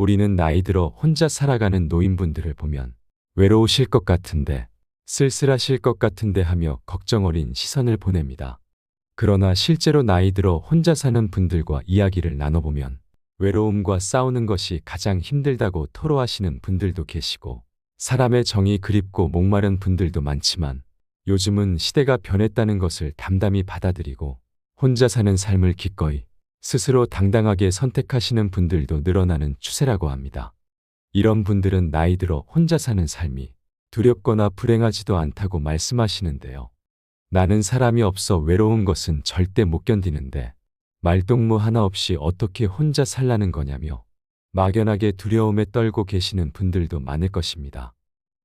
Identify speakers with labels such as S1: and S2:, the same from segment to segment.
S1: 우리는 나이 들어 혼자 살아가는 노인분들을 보면 외로우실 것 같은데, 쓸쓸하실 것 같은데 하며 걱정 어린 시선을 보냅니다. 그러나 실제로 나이 들어 혼자 사는 분들과 이야기를 나눠보면 외로움과 싸우는 것이 가장 힘들다고 토로하시는 분들도 계시고, 사람의 정이 그립고 목마른 분들도 많지만 요즘은 시대가 변했다는 것을 담담히 받아들이고 혼자 사는 삶을 기꺼이 스스로 당당하게 선택하시는 분들도 늘어나는 추세라고 합니다. 이런 분들은 나이 들어 혼자 사는 삶이 두렵거나 불행하지도 않다고 말씀하시는데요. 나는 사람이 없어 외로운 것은 절대 못 견디는데 말동무 하나 없이 어떻게 혼자 살라는 거냐며 막연하게 두려움에 떨고 계시는 분들도 많을 것입니다.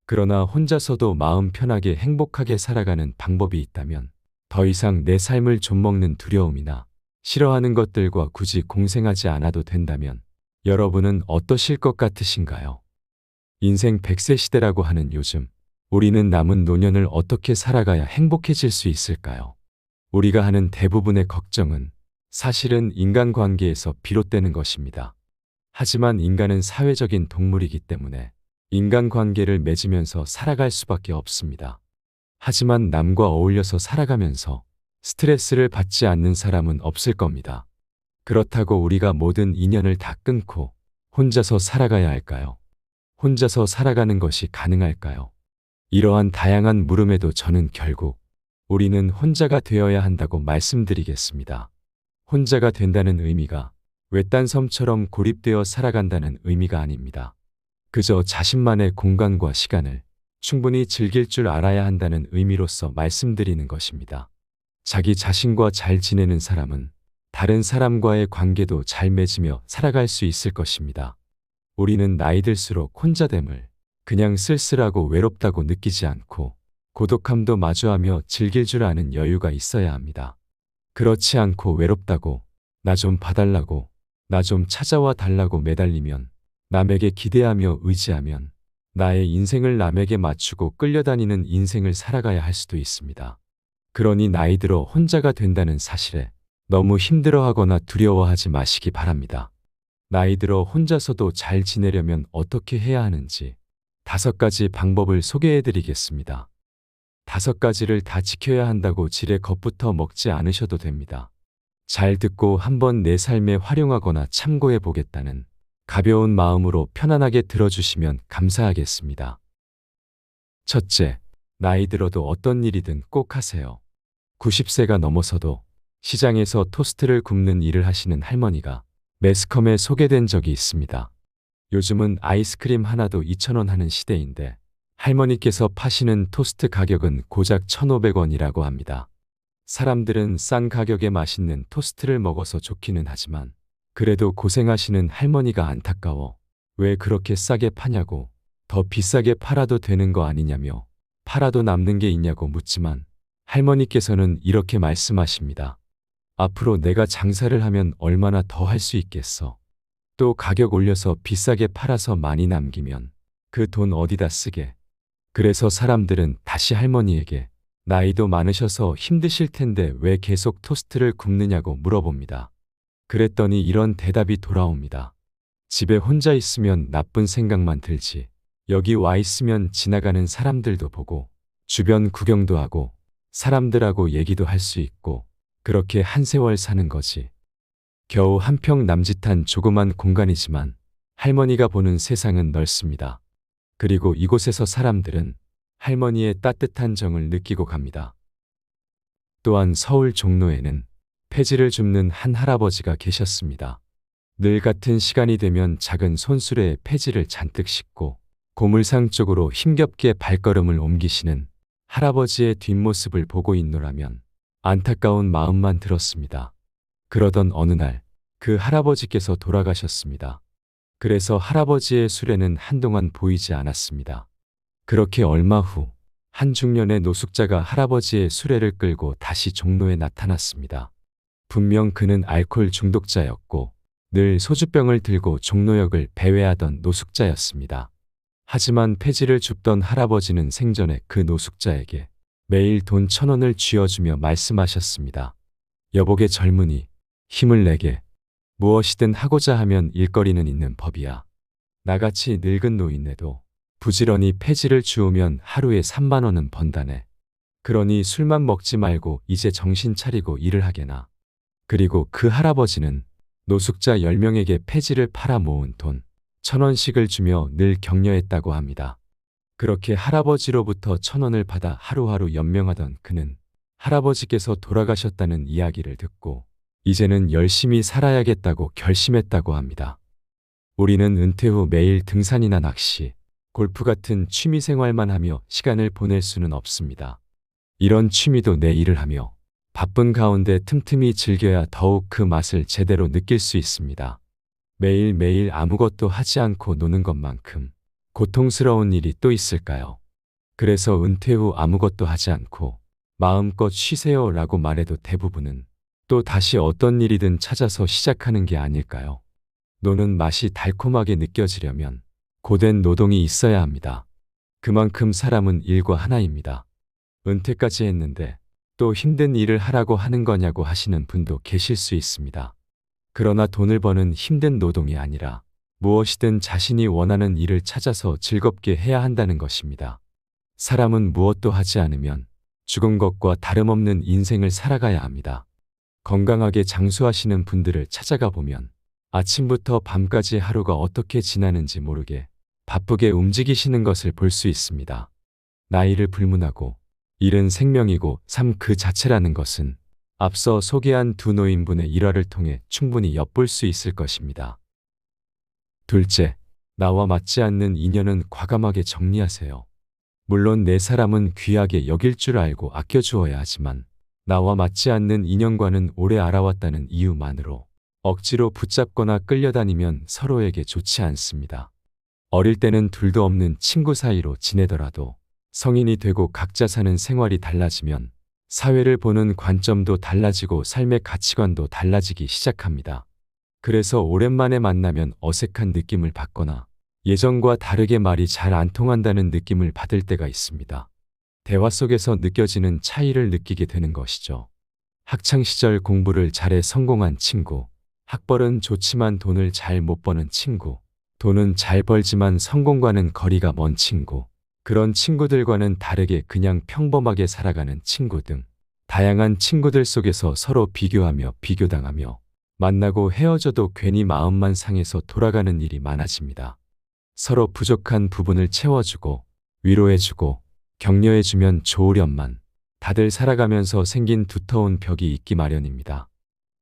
S1: 그러나 혼자서도 마음 편하게 행복하게 살아가는 방법이 있다면 더 이상 내 삶을 좀먹는 두려움이나 싫어하는 것들과 굳이 공생하지 않아도 된다면 여러분은 어떠실 것 같으신가요? 인생 100세 시대라고 하는 요즘, 우리는 남은 노년을 어떻게 살아가야 행복해질 수 있을까요? 우리가 하는 대부분의 걱정은 사실은 인간관계에서 비롯되는 것입니다. 하지만 인간은 사회적인 동물이기 때문에 인간관계를 맺으면서 살아갈 수밖에 없습니다. 하지만 남과 어울려서 살아가면서 스트레스를 받지 않는 사람은 없을 겁니다. 그렇다고 우리가 모든 인연을 다 끊고 혼자서 살아가야 할까요? 혼자서 살아가는 것이 가능할까요? 이러한 다양한 물음에도 저는 결국 우리는 혼자가 되어야 한다고 말씀드리겠습니다. 혼자가 된다는 의미가 외딴 섬처럼 고립되어 살아간다는 의미가 아닙니다. 그저 자신만의 공간과 시간을 충분히 즐길 줄 알아야 한다는 의미로서 말씀드리는 것입니다. 자기 자신과 잘 지내는 사람은 다른 사람과의 관계도 잘 맺으며 살아갈 수 있을 것입니다. 우리는 나이 들수록 혼자됨을 그냥 쓸쓸하고 외롭다고 느끼지 않고 고독함도 마주하며 즐길 줄 아는 여유가 있어야 합니다. 그렇지 않고 외롭다고, 나 좀 봐달라고, 나 좀 찾아와 달라고 매달리면, 남에게 기대하며 의지하면 나의 인생을 남에게 맞추고 끌려다니는 인생을 살아가야 할 수도 있습니다. 그러니 나이 들어 혼자가 된다는 사실에 너무 힘들어하거나 두려워하지 마시기 바랍니다. 나이 들어 혼자서도 잘 지내려면 어떻게 해야 하는지 5가지 방법을 소개해 드리겠습니다. 5가지를 다 지켜야 한다고 지레 겁부터 먹지 않으셔도 됩니다. 잘 듣고 한번 내 삶에 활용하거나 참고해 보겠다는 가벼운 마음으로 편안하게 들어주시면 감사하겠습니다. 첫째, 나이 들어도 어떤 일이든 꼭 하세요. 90세가 넘어서도 시장에서 토스트를 굽는 일을 하시는 할머니가 매스컴에 소개된 적이 있습니다. 요즘은 아이스크림 하나도 2,000원 하는 시대인데 할머니께서 파시는 토스트 가격은 고작 1,500원이라고 합니다. 사람들은 싼 가격에 맛있는 토스트를 먹어서 좋기는 하지만 그래도 고생하시는 할머니가 안타까워 왜 그렇게 싸게 파냐고, 더 비싸게 팔아도 되는 거 아니냐며 팔아도 남는 게 있냐고 묻지만 할머니께서는 이렇게 말씀하십니다. 앞으로 내가 장사를 하면 얼마나 더 할 수 있겠어. 또 가격 올려서 비싸게 팔아서 많이 남기면 그 돈 어디다 쓰게. 그래서 사람들은 다시 할머니에게 나이도 많으셔서 힘드실 텐데 왜 계속 토스트를 굽느냐고 물어봅니다. 그랬더니 이런 대답이 돌아옵니다. 집에 혼자 있으면 나쁜 생각만 들지. 여기 와 있으면 지나가는 사람들도 보고 주변 구경도 하고 사람들하고 얘기도 할 수 있고 그렇게 한 세월 사는 거지. 겨우 한 평 남짓한 조그만 공간이지만 할머니가 보는 세상은 넓습니다. 그리고 이곳에서 사람들은 할머니의 따뜻한 정을 느끼고 갑니다. 또한 서울 종로에는 폐지를 줍는 한 할아버지가 계셨습니다. 늘 같은 시간이 되면 작은 손수레에 폐지를 잔뜩 싣고 고물상 쪽으로 힘겹게 발걸음을 옮기시는 할아버지의 뒷모습을 보고 있노라면 안타까운 마음만 들었습니다. 그러던 어느 날 그 할아버지께서 돌아가셨습니다. 그래서 할아버지의 수레는 한동안 보이지 않았습니다. 그렇게 얼마 후 한 중년의 노숙자가 할아버지의 수레를 끌고 다시 종로에 나타났습니다. 분명 그는 알코올 중독자였고 늘 소주병을 들고 종로역을 배회하던 노숙자였습니다. 하지만 폐지를 줍던 할아버지는 생전에 그 노숙자에게 매일 돈 1,000원을 쥐어주며 말씀하셨습니다. 여보게 젊은이, 힘을 내게. 무엇이든 하고자 하면 일거리는 있는 법이야. 나같이 늙은 노인네도 부지런히 폐지를 주우면 하루에 3만 원은 번다네. 그러니 술만 먹지 말고 이제 정신 차리고 일을 하게나. 그리고 그 할아버지는 노숙자 10명에게 폐지를 팔아 모은 돈 1,000원씩을 주며 늘 격려했다고 합니다. 그렇게 할아버지로부터 1,000원을 받아 하루하루 연명하던 그는 할아버지께서 돌아가셨다는 이야기를 듣고 이제는 열심히 살아야겠다고 결심했다고 합니다. 우리는 은퇴 후 매일 등산이나 낚시, 골프 같은 취미 생활만 하며 시간을 보낼 수는 없습니다. 이런 취미도 내 일을 하며 바쁜 가운데 틈틈이 즐겨야 더욱 그 맛을 제대로 느낄 수 있습니다. 매일매일 아무것도 하지 않고 노는 것만큼 고통스러운 일이 또 있을까요? 그래서 은퇴 후 아무것도 하지 않고 마음껏 쉬세요 라고 말해도 대부분은 또 다시 어떤 일이든 찾아서 시작하는 게 아닐까요? 노는 맛이 달콤하게 느껴지려면 고된 노동이 있어야 합니다. 그만큼 사람은 일과 하나입니다. 은퇴까지 했는데 또 힘든 일을 하라고 하는 거냐고 하시는 분도 계실 수 있습니다. 그러나 돈을 버는 힘든 노동이 아니라 무엇이든 자신이 원하는 일을 찾아서 즐겁게 해야 한다는 것입니다. 사람은 무엇도 하지 않으면 죽은 것과 다름없는 인생을 살아가야 합니다. 건강하게 장수하시는 분들을 찾아가 보면 아침부터 밤까지 하루가 어떻게 지나는지 모르게 바쁘게 움직이시는 것을 볼 수 있습니다. 나이를 불문하고 일은 생명이고 삶 그 자체라는 것은 앞서 소개한 두 노인분의 일화를 통해 충분히 엿볼 수 있을 것입니다. 둘째, 나와 맞지 않는 인연은 과감하게 정리하세요. 물론 내 사람은 귀하게 여길 줄 알고 아껴주어야 하지만 나와 맞지 않는 인연과는 오래 알아왔다는 이유만으로 억지로 붙잡거나 끌려다니면 서로에게 좋지 않습니다. 어릴 때는 둘도 없는 친구 사이로 지내더라도 성인이 되고 각자 사는 생활이 달라지면 사회를 보는 관점도 달라지고 삶의 가치관도 달라지기 시작합니다. 그래서 오랜만에 만나면 어색한 느낌을 받거나 예전과 다르게 말이 잘 안 통한다는 느낌을 받을 때가 있습니다. 대화 속에서 느껴지는 차이를 느끼게 되는 것이죠. 학창시절 공부를 잘해 성공한 친구, 학벌은 좋지만 돈을 잘 못 버는 친구, 돈은 잘 벌지만 성공과는 거리가 먼 친구, 그런 친구들과는 다르게 그냥 평범하게 살아가는 친구 등 다양한 친구들 속에서 서로 비교하며 비교당하며 만나고 헤어져도 괜히 마음만 상해서 돌아가는 일이 많아집니다. 서로 부족한 부분을 채워주고 위로해주고 격려해주면 좋으련만 다들 살아가면서 생긴 두터운 벽이 있기 마련입니다.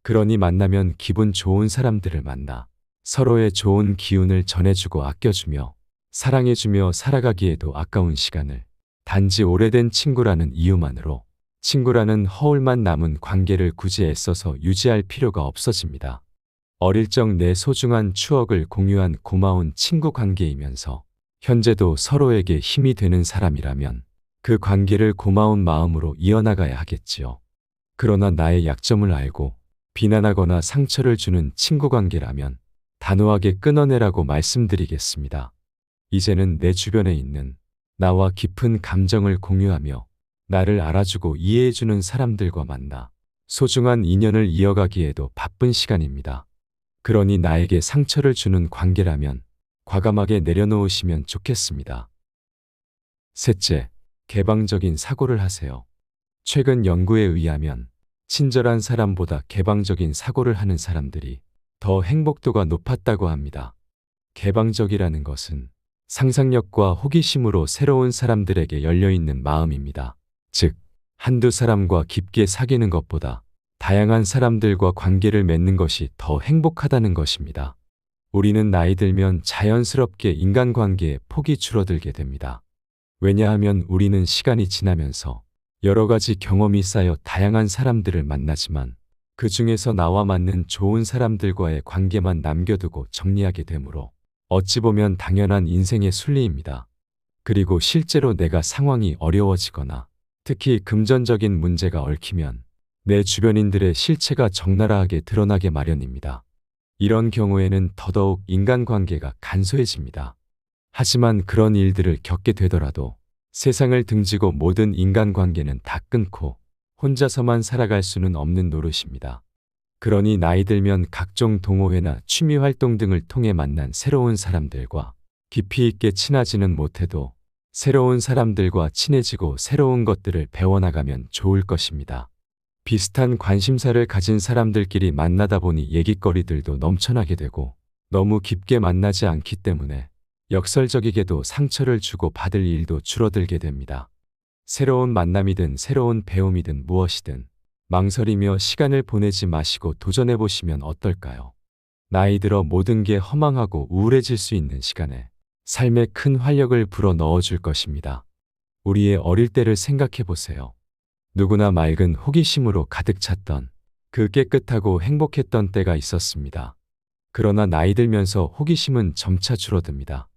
S1: 그러니 만나면 기분 좋은 사람들을 만나 서로의 좋은 기운을 전해주고 아껴주며 사랑해주며 살아가기에도 아까운 시간을 단지 오래된 친구라는 이유만으로 친구라는 허울만 남은 관계를 굳이 애써서 유지할 필요가 없어집니다. 어릴 적 내 소중한 추억을 공유한 고마운 친구 관계이면서 현재도 서로에게 힘이 되는 사람이라면 그 관계를 고마운 마음으로 이어나가야 하겠지요. 그러나 나의 약점을 알고 비난하거나 상처를 주는 친구 관계라면 단호하게 끊어내라고 말씀드리겠습니다. 이제는 내 주변에 있는 나와 깊은 감정을 공유하며 나를 알아주고 이해해주는 사람들과 만나 소중한 인연을 이어가기에도 바쁜 시간입니다. 그러니 나에게 상처를 주는 관계라면 과감하게 내려놓으시면 좋겠습니다. 셋째, 개방적인 사고를 하세요. 최근 연구에 의하면 친절한 사람보다 개방적인 사고를 하는 사람들이 더 행복도가 높았다고 합니다. 개방적이라는 것은 상상력과 호기심으로 새로운 사람들에게 열려있는 마음입니다. 즉, 한두 사람과 깊게 사귀는 것보다 다양한 사람들과 관계를 맺는 것이 더 행복하다는 것입니다. 우리는 나이 들면 자연스럽게 인간관계의 폭이 줄어들게 됩니다. 왜냐하면 우리는 시간이 지나면서 여러 가지 경험이 쌓여 다양한 사람들을 만나지만 그 중에서 나와 맞는 좋은 사람들과의 관계만 남겨두고 정리하게 되므로 어찌 보면 당연한 인생의 순리입니다. 그리고 실제로 내가 상황이 어려워지거나 특히 금전적인 문제가 얽히면 내 주변인들의 실체가 적나라하게 드러나게 마련입니다. 이런 경우에는 더더욱 인간관계가 간소해집니다. 하지만 그런 일들을 겪게 되더라도 세상을 등지고 모든 인간관계는 다 끊고 혼자서만 살아갈 수는 없는 노릇입니다. 그러니 나이 들면 각종 동호회나 취미활동 등을 통해 만난 새로운 사람들과 깊이 있게 친하지는 못해도 새로운 사람들과 친해지고 새로운 것들을 배워나가면 좋을 것입니다. 비슷한 관심사를 가진 사람들끼리 만나다 보니 얘기거리들도 넘쳐나게 되고 너무 깊게 만나지 않기 때문에 역설적이게도 상처를 주고 받을 일도 줄어들게 됩니다. 새로운 만남이든 새로운 배움이든 무엇이든 망설이며 시간을 보내지 마시고 도전해 보시면 어떨까요? 나이 들어 모든 게 허망하고 우울해질 수 있는 시간에 삶에 큰 활력을 불어 넣어줄 것입니다. 우리의 어릴 때를 생각해 보세요. 누구나 맑은 호기심으로 가득 찼던 그 깨끗하고 행복했던 때가 있었습니다. 그러나 나이 들면서 호기심은 점차 줄어듭니다.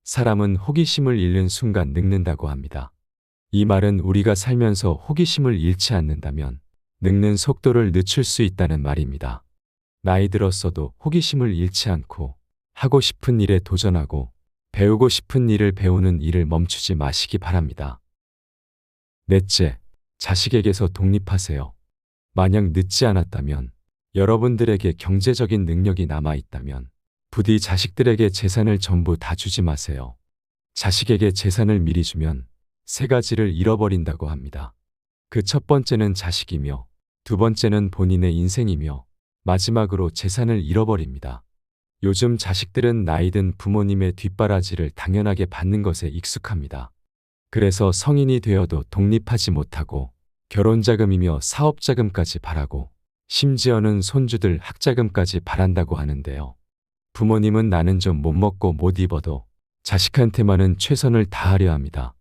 S1: 사람은 호기심을 잃는 순간 늙는다고 합니다. 이 말은 우리가 살면서 호기심을 잃지 않는다면 늙는 속도를 늦출 수 있다는 말입니다. 나이 들었어도 호기심을 잃지 않고 하고 싶은 일에 도전하고 배우고 싶은 일을 배우는 일을 멈추지 마시기 바랍니다. 넷째, 자식에게서 독립하세요. 만약 늦지 않았다면, 여러분들에게 경제적인 능력이 남아 있다면 부디 자식들에게 재산을 전부 다 주지 마세요. 자식에게 재산을 미리 주면 세 가지를 잃어버린다고 합니다. 그 첫 번째는 자식이며 두 번째는 본인의 인생이며 마지막으로 재산을 잃어버립니다. 요즘 자식들은 나이든 부모님의 뒷바라지를 당연하게 받는 것에 익숙합니다. 그래서 성인이 되어도 독립하지 못하고 결혼자금이며 사업자금까지 바라고 심지어는 손주들 학자금까지 바란다고 하는데요. 부모님은 나는 좀 못 먹고 못 입어도 자식한테만은 최선을 다하려 합니다.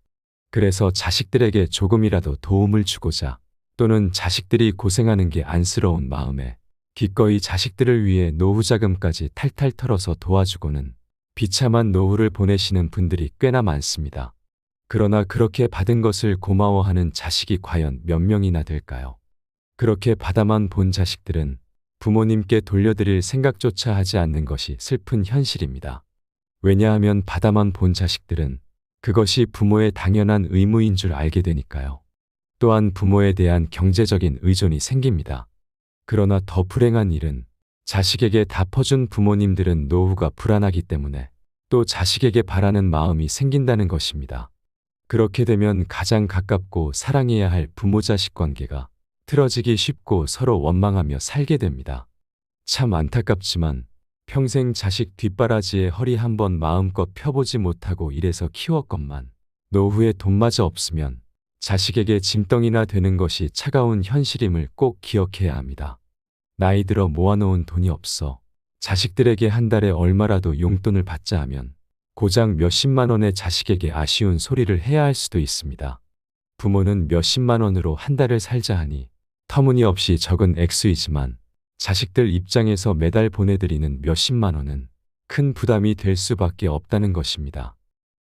S1: 그래서 자식들에게 조금이라도 도움을 주고자 또는 자식들이 고생하는 게 안쓰러운 마음에 기꺼이 자식들을 위해 노후자금까지 탈탈 털어서 도와주고는 비참한 노후를 보내시는 분들이 꽤나 많습니다. 그러나 그렇게 받은 것을 고마워하는 자식이 과연 몇 명이나 될까요? 그렇게 받아만 본 자식들은 부모님께 돌려드릴 생각조차 하지 않는 것이 슬픈 현실입니다. 왜냐하면 받아만 본 자식들은 그것이 부모의 당연한 의무인 줄 알게 되니까요. 또한 부모에 대한 경제적인 의존이 생깁니다. 그러나 더 불행한 일은 자식에게 다 퍼준 부모님들은 노후가 불안하기 때문에 또 자식에게 바라는 마음이 생긴다는 것입니다. 그렇게 되면 가장 가깝고 사랑해야 할 부모-자식 관계가 틀어지기 쉽고 서로 원망하며 살게 됩니다. 참 안타깝지만 평생 자식 뒷바라지에 허리 한번 마음껏 펴보지 못하고 이래서 키웠건만 노후에 돈마저 없으면 자식에게 짐덩이나 되는 것이 차가운 현실임을 꼭 기억해야 합니다. 나이 들어 모아놓은 돈이 없어 자식들에게 한 달에 얼마라도 용돈을 받자 하면 고작 몇십만 원의 자식에게 아쉬운 소리를 해야 할 수도 있습니다. 부모는 몇십만 원으로 한 달을 살자 하니 터무니없이 적은 액수이지만 자식들 입장에서 매달 보내드리는 몇십만 원은 큰 부담이 될 수밖에 없다는 것입니다.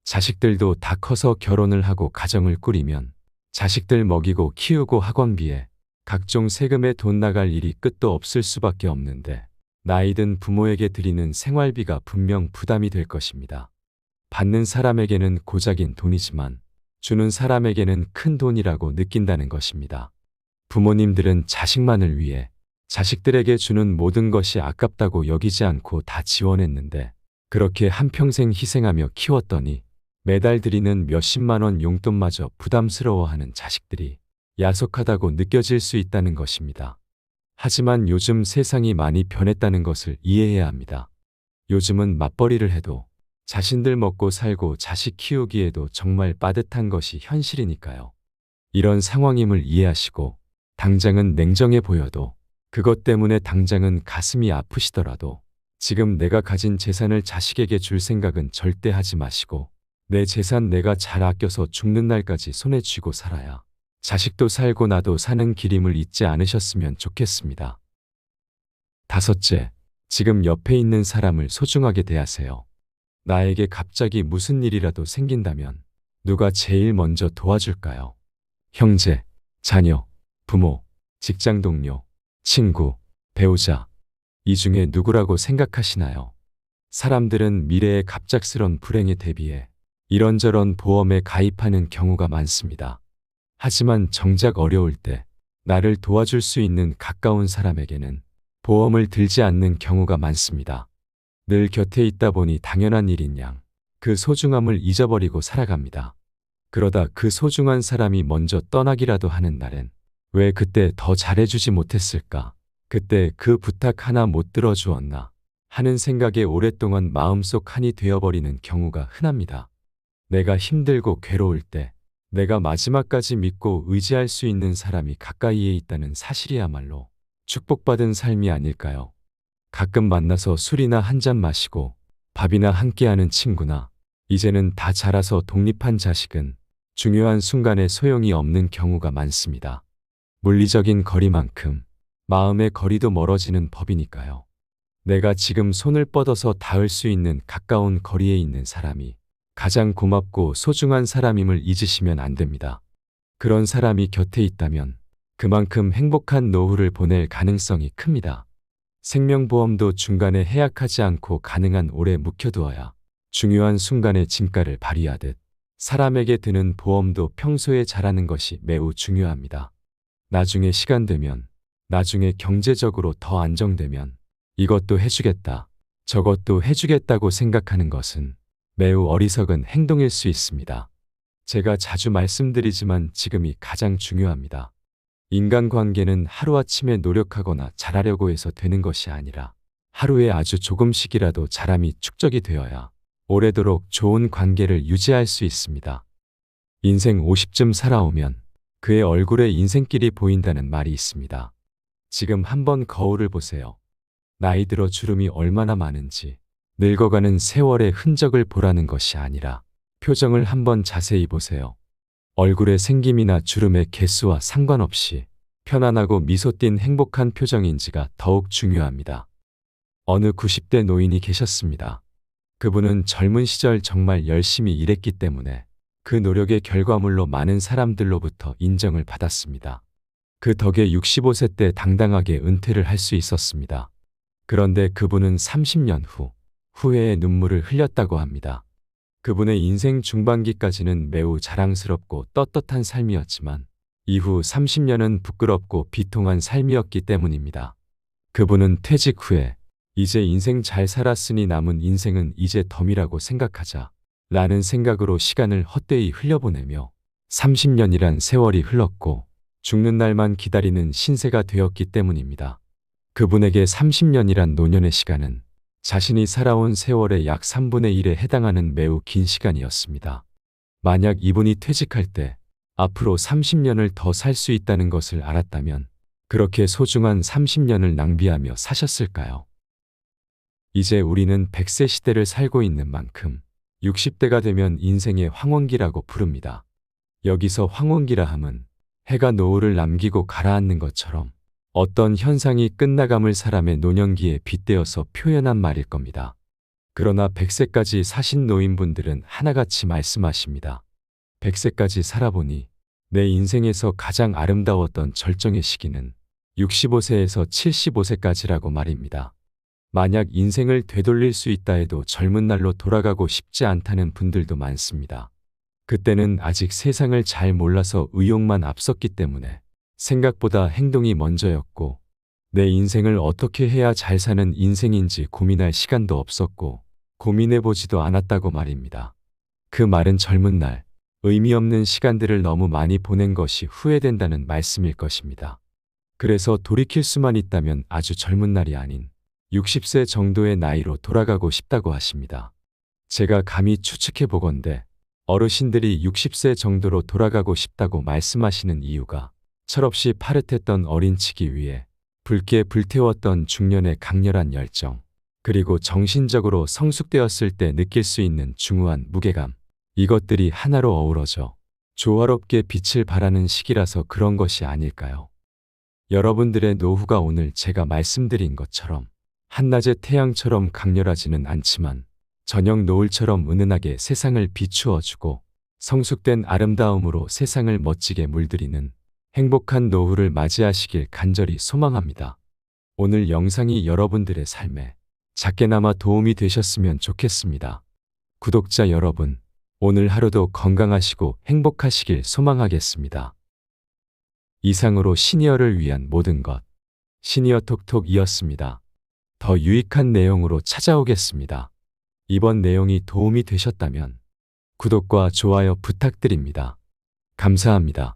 S1: 자식들도 다 커서 결혼을 하고 가정을 꾸리면 자식들 먹이고 키우고 학원비에 각종 세금에 돈 나갈 일이 끝도 없을 수밖에 없는데 나이든 부모에게 드리는 생활비가 분명 부담이 될 것입니다. 받는 사람에게는 고작인 돈이지만 주는 사람에게는 큰 돈이라고 느낀다는 것입니다. 부모님들은 자식만을 위해 자식들에게 주는 모든 것이 아깝다고 여기지 않고 다 지원했는데 그렇게 한평생 희생하며 키웠더니 매달 드리는 몇십만 원 용돈마저 부담스러워하는 자식들이 야속하다고 느껴질 수 있다는 것입니다. 하지만 요즘 세상이 많이 변했다는 것을 이해해야 합니다. 요즘은 맞벌이를 해도 자신들 먹고 살고 자식 키우기에도 정말 빠듯한 것이 현실이니까요. 이런 상황임을 이해하시고 당장은 냉정해 보여도 그것 때문에 당장은 가슴이 아프시더라도 지금 내가 가진 재산을 자식에게 줄 생각은 절대 하지 마시고 내 재산 내가 잘 아껴서 죽는 날까지 손에 쥐고 살아야 자식도 살고 나도 사는 길임을 잊지 않으셨으면 좋겠습니다. 다섯째, 지금 옆에 있는 사람을 소중하게 대하세요. 나에게 갑자기 무슨 일이라도 생긴다면 누가 제일 먼저 도와줄까요? 형제, 자녀, 부모, 직장 동료, 친구, 배우자, 이 중에 누구라고 생각하시나요? 사람들은 미래의 갑작스런 불행에 대비해 이런저런 보험에 가입하는 경우가 많습니다. 하지만 정작 어려울 때 나를 도와줄 수 있는 가까운 사람에게는 보험을 들지 않는 경우가 많습니다. 늘 곁에 있다 보니 당연한 일인 양 그 소중함을 잊어버리고 살아갑니다. 그러다 그 소중한 사람이 먼저 떠나기라도 하는 날엔 왜 그때 더 잘해주지 못했을까? 그때 그 부탁 하나 못 들어주었나? 하는 생각에 오랫동안 마음속 한이 되어버리는 경우가 흔합니다. 내가 힘들고 괴로울 때 내가 마지막까지 믿고 의지할 수 있는 사람이 가까이에 있다는 사실이야말로 축복받은 삶이 아닐까요? 가끔 만나서 술이나 한 잔 마시고 밥이나 함께하는 친구나 이제는 다 자라서 독립한 자식은 중요한 순간에 소용이 없는 경우가 많습니다. 물리적인 거리만큼 마음의 거리도 멀어지는 법이니까요. 내가 지금 손을 뻗어서 닿을 수 있는 가까운 거리에 있는 사람이 가장 고맙고 소중한 사람임을 잊으시면 안 됩니다. 그런 사람이 곁에 있다면 그만큼 행복한 노후를 보낼 가능성이 큽니다. 생명보험도 중간에 해약하지 않고 가능한 오래 묵혀두어야 중요한 순간에 진가를 발휘하듯 사람에게 드는 보험도 평소에 잘하는 것이 매우 중요합니다. 나중에 시간 되면, 나중에 경제적으로 더 안정되면 이것도 해주겠다, 저것도 해주겠다고 생각하는 것은 매우 어리석은 행동일 수 있습니다. 제가 자주 말씀드리지만 지금이 가장 중요합니다. 인간관계는 하루아침에 노력하거나 잘하려고 해서 되는 것이 아니라 하루에 아주 조금씩이라도 잘함이 축적이 되어야 오래도록 좋은 관계를 유지할 수 있습니다. 인생 50쯤 살아오면 그의 얼굴에 인생길이 보인다는 말이 있습니다. 지금 한번 거울을 보세요. 나이 들어 주름이 얼마나 많은지 늙어가는 세월의 흔적을 보라는 것이 아니라 표정을 한번 자세히 보세요. 얼굴의 생김이나 주름의 개수와 상관없이 편안하고 미소 띤 행복한 표정인지가 더욱 중요합니다. 어느 90대 노인이 계셨습니다. 그분은 젊은 시절 정말 열심히 일했기 때문에 그 노력의 결과물로 많은 사람들로부터 인정을 받았습니다. 그 덕에 65세 때 당당하게 은퇴를 할 수 있었습니다. 그런데 그분은 30년 후 후회의 눈물을 흘렸다고 합니다. 그분의 인생 중반기까지는 매우 자랑스럽고 떳떳한 삶이었지만 이후 30년은 부끄럽고 비통한 삶이었기 때문입니다. 그분은 퇴직 후에 이제 인생 잘 살았으니 남은 인생은 이제 덤이라고 생각하자 라는 생각으로 시간을 헛되이 흘려보내며 30년이란 세월이 흘렀고 죽는 날만 기다리는 신세가 되었기 때문입니다. 그분에게 30년이란 노년의 시간은 자신이 살아온 세월의 약 3분의 1에 해당하는 매우 긴 시간이었습니다. 만약 이분이 퇴직할 때 앞으로 30년을 더 살 수 있다는 것을 알았다면 그렇게 소중한 30년을 낭비하며 사셨을까요? 이제 우리는 100세 시대를 살고 있는 만큼 60대가 되면 인생의 황혼기라고 부릅니다. 여기서 황혼기라 함은 해가 노을을 남기고 가라앉는 것처럼 어떤 현상이 끝나감을 사람의 노년기에 빗대어서 표현한 말일 겁니다. 그러나 100세까지 사신 노인분들은 하나같이 말씀하십니다. 100세까지 살아보니 내 인생에서 가장 아름다웠던 절정의 시기는 65세에서 75세까지라고 말입니다. 만약 인생을 되돌릴 수 있다 해도 젊은 날로 돌아가고 싶지 않다는 분들도 많습니다. 그때는 아직 세상을 잘 몰라서 의욕만 앞섰기 때문에 생각보다 행동이 먼저였고 내 인생을 어떻게 해야 잘 사는 인생인지 고민할 시간도 없었고 고민해보지도 않았다고 말입니다. 그 말은 젊은 날 의미 없는 시간들을 너무 많이 보낸 것이 후회된다는 말씀일 것입니다. 그래서 돌이킬 수만 있다면 아주 젊은 날이 아닌 60세 정도의 나이로 돌아가고 싶다고 하십니다. 제가 감히 추측해 보건대 어르신들이 60세 정도로 돌아가고 싶다고 말씀하시는 이유가 철없이 파릇했던 어린치기 위해 붉게 불태웠던 중년의 강렬한 열정, 그리고 정신적으로 성숙되었을 때 느낄 수 있는 중후한 무게감, 이것들이 하나로 어우러져 조화롭게 빛을 발하는 시기라서 그런 것이 아닐까요? 여러분들의 노후가 오늘 제가 말씀드린 것처럼 한낮의 태양처럼 강렬하지는 않지만 저녁 노을처럼 은은하게 세상을 비추어주고 성숙된 아름다움으로 세상을 멋지게 물들이는 행복한 노후를 맞이하시길 간절히 소망합니다. 오늘 영상이 여러분들의 삶에 작게나마 도움이 되셨으면 좋겠습니다. 구독자 여러분, 오늘 하루도 건강하시고 행복하시길 소망하겠습니다. 이상으로 시니어를 위한 모든 것, 시니어 톡톡이었습니다. 더 유익한 내용으로 찾아오겠습니다. 이번 내용이 도움이 되셨다면 구독과 좋아요 부탁드립니다. 감사합니다.